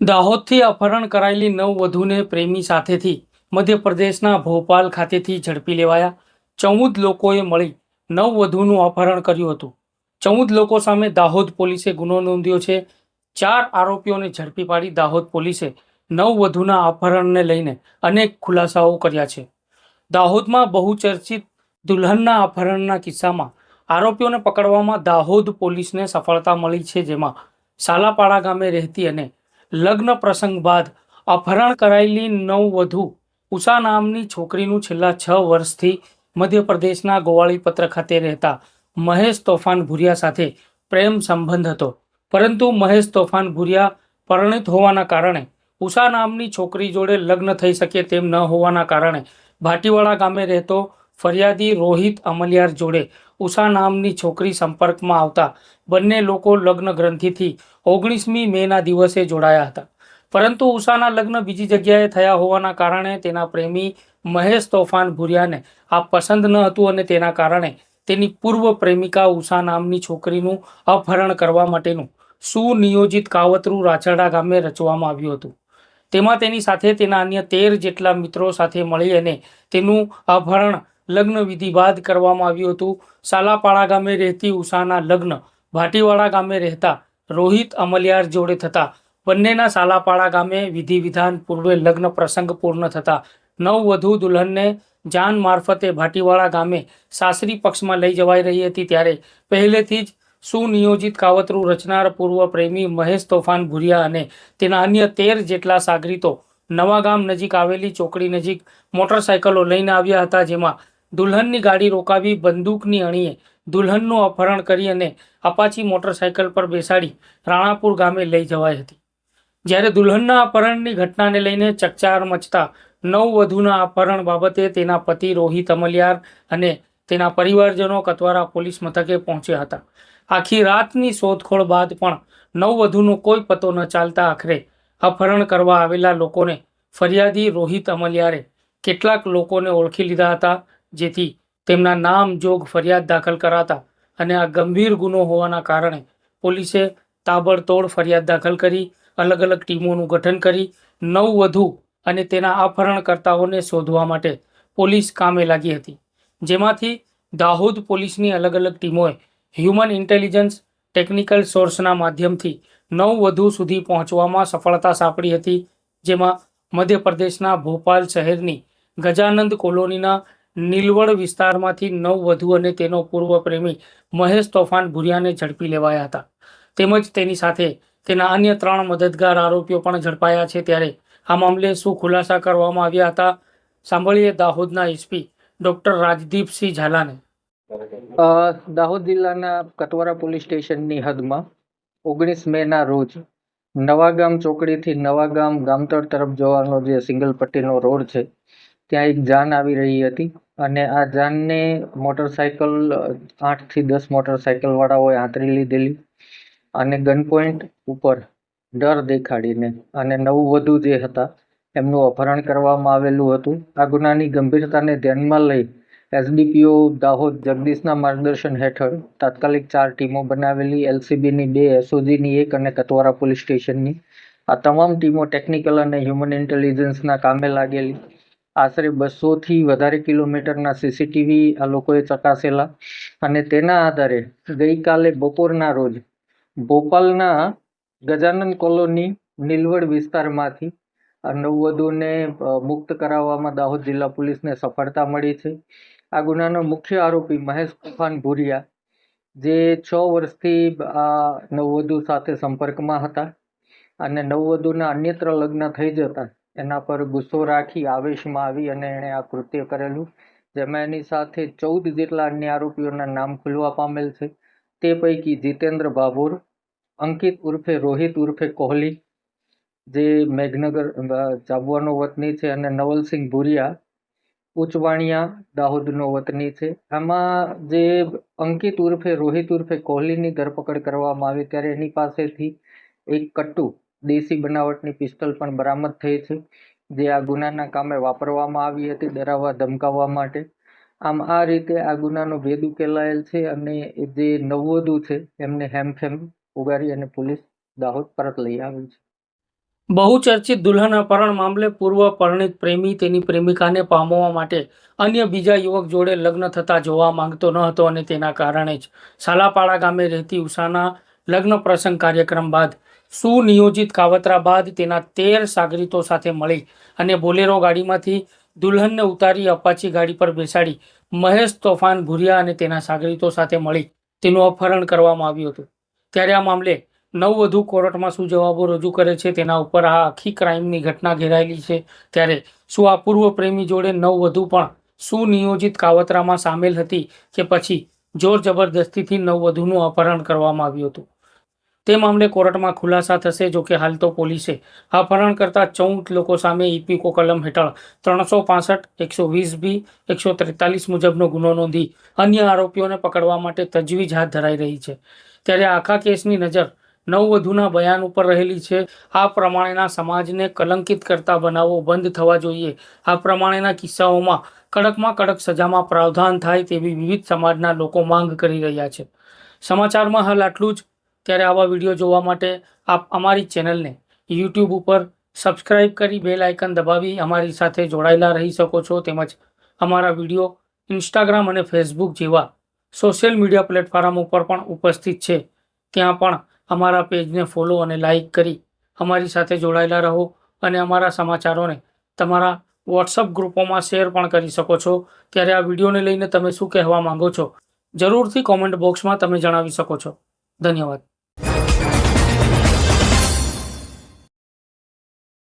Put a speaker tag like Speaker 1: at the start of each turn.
Speaker 1: દાહોદથી અપહરણ કરાયેલી નવવધૂને પ્રેમી સાથેથી મધ્યપ્રદેશના ભોપાલ ખાતેથી ઝડપી લેવાયા 14 લોકોએ મળી નવવધૂનું અપહરણ કર્યું હતું। 14 લોકો સામે દાહોદ પોલીસે ગુનો નોંધ્યો છે। 4 આરોપીઓને ઝડપી પાડી દાહોદ પોલીસે નવવધૂના અપહરણને લઈને અનેક ખુલાસાઓ કર્યા છે। દાહોદમાં બહુચર્ચિત દુલ્હનના અપહરણના કિસ્સામાં આરોપીઓને પકડવામાં દાહોદ પોલીસને સફળતા મળી છે, જેમાં સાલાપાડા ગામે રહેતી અને લગ્ન પ્રસંગ બાદ અપહરણ કરાયેલી નવવધુ ઉષા નામની છોકરીનું છેલ્લા 6 વર્ષથી મધ્યપ્રદેશના ગોવાળીપત્ર ખાતે રહેતા મહેશ તોફાન ભુરિયા સાથે પ્રેમ સંબંધ હતો, પરંતુ મહેશ તોફાન ભુરિયા પરિણીત હોવાના કારણે ઉષા નામની છોકરી જોડે લગ્ન થઈ શકે તેમ ન હોવાના કારણે ભાટીવાડા ગામે રહેતો ફરિયાદી રોહિત અમલિયાર જોડે ઉષા નામની છોકરી સંપર્કમાં આવતા બંને લોકો લગ્ન ગ્રંથિથી 19મી મેના દિવસે જોડાયા હતા, પરંતુ ઉષાના લગ્ન બીજી જગ્યાએ થયા હોવાના કારણે તેના પ્રેમી મહેશ તોફાન ભુરિયાને આ પસંદ ન હતું અને તેના કારણે તેની પૂર્વ પ્રેમિકા ઉષા નામની છોકરીનું અપહરણ કરવા માટેનું સુનિયોજિત કાવતરું રાચરડા ગામે રચવામાં આવ્યું હતું। તેમાં તેની સાથે તેના અન્ય 13 જેટલા મિત્રો સાથે મળી અને તેનું અપહરણ લગ્ન વિધિ બાદ કરવામાં આવ્યું હતું। સાલાપાડા ગામે રહેતી ઉષાના લગ્ન ભાટીવાડા ગામે રહેતા રોહિત અમલિયાર જોડે થતા બંનેના સાલાપાડા ગામે વિધિ વિધાન પૂર્વે લગ્ન પ્રસંગ પૂર્ણ થતા નવવધુ દુલ્હનને જાન મારફતે ભાટીવાડા ગામે સાસરી પક્ષમાં લઈ જવાઈ રહી હતી, ત્યારે પહેલેથી જ સુનિયોજિત કાવતરું રચનાર પૂર્વ પ્રેમી મહેશ તોફાન ભુરિયા અને તેના અન્ય 13 જેટલા સાગરીતો નવાગામ નજીક આવેલી ચોકડી નજીક મોટરસાયકલો લઈને આવ્યા હતા, જેમાં દુલ્હનની ગાડી રોકાવી બંદૂકની અણીએ દુલ્હનનું અપહરણ કરી અને અપાચી મોટરસાયકલ પર બેસાડી રાણાપુર ગામે લઈ જવાઈ હતી। જ્યારે દુલ્હનના અપહરણની ઘટનાને લઈને ચકચાર મચતા નવવધૂના અપહરણ બાબતે તેના પતિ રોહિત અમલિયાર અને તેના પરિવારજનો કતવારા પોલીસ મથકે પહોંચ્યા હતા। આખી રાતની શોધખોળ બાદ પણ નવવધૂનો કોઈ પતો ન ચાલતા આખરે અપહરણ કરવા આવેલા લોકોને ફરિયાદી રોહિત અમલિયારે કેટલાક લોકોને ઓળખી લીધા હતા, જેથી તેમના નામ જોગ ફરિયાદ દાખલ કરાતા અને આ ગંભીર ગુનો હોવાના કારણે પોલીસે તાબડતોડ ફરિયાદ દાખલ કરી અલગ અલગ ટીમોનું ગઠન કરી નવવધુ અને તેના અપહરણકર્તાઓને શોધવા માટે પોલીસ કામે લાગી હતી, જેમાંથી દાહોદ પોલીસની અલગ અલગ ટીમોએ હ્યુમન ઇન્ટેલિજન્સ ટેકનિકલ સોર્સના માધ્યમથી નવવધુ સુધી પહોંચવામાં સફળતા સાંપડી હતી, જેમાં મધ્યપ્રદેશના ભોપાલ શહેરની ગજાનંદ કોલોનીના નીલવડ વિસ્તારમાંથી નવવધુ અને તેનો પૂર્વ પ્રેમી મહેશ તોફાન ભુરિયાને ઝડપી લેવાયા હતા, તેમજ તેની સાથે તેના અન્ય 3 મદદગાર આરોપીઓ પણ ઝડપાયા છે। ત્યારે આ મામલે શું ખુલાસા કરવામાં આવ્યા હતા, સાંભળીએ દાહોદના એસપી ડોક્ટર રાજદીપસિંહ ઝાલાને।
Speaker 2: દાહોદ જિલ્લાના કતવારા પોલીસ સ્ટેશનની હદમાં 19 મેના રોજ નવાગામ ચોકડીથી નવાગામ ગામતળ તરફ જવાનો જે સિંગલ પટ્ટીનો રોડ છે, ત્યાં એક જાન આવી રહી હતી અને આ જાનને મોટરસાયકલ 8 થી 10 મોટરસાયકલ વાળાઓએ આંતરી લીધેલી અને ગન પોઈન્ટ ઉપર ડર દેખાડીને અને નવવધુ જે હતા એમનું અપહરણ કરવામાં આવેલું હતું। આ ગુનાની ગંભીરતાને ધ્યાનમાં લઈ એસડીપીઓ દાહોદ જગદીશના માર્ગદર્શન હેઠળ તાત્કાલિક 4 ટીમો બનાવેલી, એલસીબીની 2, એસઓજીની 1 અને કતવારા પોલીસ સ્ટેશનની આ તમામ ટીમો ટેકનિકલ અને હ્યુમન ઇન્ટેલિજન્સના કામે લાગેલી। આશરે 200થી વધારે કિલોમીટરના સીસીટીવી આ લોકોએ ચકાસેલા અને તેના આધારે ગઈકાલે બપોરના રોજ ભોપાલના ગજાનંદ કોલોની નીલવડ વિસ્તારમાંથી આ નવવધુને મુક્ત કરાવવામાં દાહોદ જિલ્લા પોલીસને સફળતા મળી છે। આ ગુનાનો મુખ્ય આરોપી મહેશ તોફાન ભુરિયા, જે 6 વર્ષથી આ નવવધુ સાથે સંપર્કમાં હતા અને નવવધુના અન્યત્ર લગ્ન થઈ જતા એના પર ગુસ્સો રાખી આવેશમાં આવી અને એણે આ કૃત્ય કરેલું, જેમાં એની સાથે 14 જેટલા અન્ય આરોપીઓના નામ ખુલવા પામેલ છે। તે પૈકી જીતેન્દ્ર ભાભોર, અંકિત ઉર્ફે રોહિત ઉર્ફે કોહલી, જે મેઘનગર જાબવાનો વતની છે, અને નવલસિંહ ભુરિયા ઉચવાણિયા દાહોદનો વતની છે। આમાં જે અંકિત ઉર્ફે રોહિત ઉર્ફે કોહલીની ધરપકડ કરવામાં આવી ત્યારે એની પાસેથી એક કટ્ટુ દેશી બનાવટની પિસ્તલ પણ બરામદ થઈ છે, જે આ ગુનાના કામે વાપરવામાં આવી હતી ડરાવવા ધમકાવવા માટે। આમ આ રીતે આ ગુનાનો ભેદ ઉકેલાયેલ છે અને જે નવવધુ છે એમને હેમખેમ ઉગારી અને પોલીસ દાહોદ પરત લઈ આવી છે।
Speaker 1: બહુચર્ચિત દુલ્હન અપહરણ મામલે પૂર્વ પરિણીત પ્રેમી તેની પ્રેમિકાને પામવા માટે અન્ય બીજા યુવક જોડે લગ્ન થતા જોવા માંગતો ન હતો અને તેના કારણે જ સાલાપાડા ગામે રહેતી ઉષાના લગ્ન પ્રસંગ કાર્યક્રમ બાદ સુનિયોજિત કાવતરા બાદ તેના 13 સાગરીતો સાથે મળી અને બોલેરો ગાડીમાંથી દુલ્હનને ઉતારી અપાચી ગાડી પર બેસાડી મહેશ તોફાન ભુરિયા અને તેના સાગરીતો સાથે મળી તેનું અપહરણ કરવામાં આવ્યું હતું। ત્યારે આ મામલે નવવધુ કોર્ટમાં શું જવાબો રજૂ કરે છે તેના ઉપર આ આખી ક્રાઇમની ઘટના ઘેરાયેલી છે। ત્યારે શું આ પૂર્વ પ્રેમી જોડે નવવધુ પણ સુનિયોજિત કાવતરામાં સામેલ હતી કે પછી જોર જબરદસ્તીથી નવવધુનું અપહરણ કરવામાં આવ્યું હતું તે મામલે કોર્ટમાં ખુલાસા થશે। જો કે હાલ તો પોલીસે અપહરણ કરતા 14 લોકો સામે ઇપીકો કલમ હેઠળ 365, 120B, 143 મુજબનો ગુનો નોંધી અન્ય આરોપીઓને પકડવા માટે તજવીજ હાથ ધરાઈ રહી છે। ત્યારે આખા કેસની નજર નવવધુના બયાન ઉપર રહેલી છે। આ પ્રમાણેના સમાજને કલંકિત કરતા બનાવો બંધ થવા જોઈએ। આ પ્રમાણેના કિસ્સાઓમાં કડકમાં કડક સજામાં પ્રાવધાન થાય તેવી વિવિધ સમાજના લોકો માંગ કરી રહ્યા છે। સમાચારમાં હાલ આટલું જ। ત્યારે આવા વિડીયો જોવા માટે આપ અમારી ચેનલને યુટ્યુબ ઉપર સબસ્ક્રાઇબ કરી બેલ આઇકન દબાવી અમારી સાથે જોડાયેલા રહી શકો છો। તેમજ અમારા વિડીયો ઇન્સ્ટાગ્રામ અને ફેસબુક જેવા સોશિયલ મીડિયા પ્લેટફોર્મ ઉપર પણ ઉપસ્થિત છે। ત્યાં પણ અમારા પેજને ફોલો અને લાઇક કરી અમારી સાથે જોડાયેલા રહો અને અમારા સમાચારોને તમારા વોટ્સઅપ ગ્રુપોમાં શેર પણ કરી શકો છો। ત્યારે આ વિડીયોને લઈને તમે શું કહેવા માંગો છો જરૂરથી કોમેન્ટ બોક્સમાં તમે જણાવી શકો છો। ધન્યવાદ।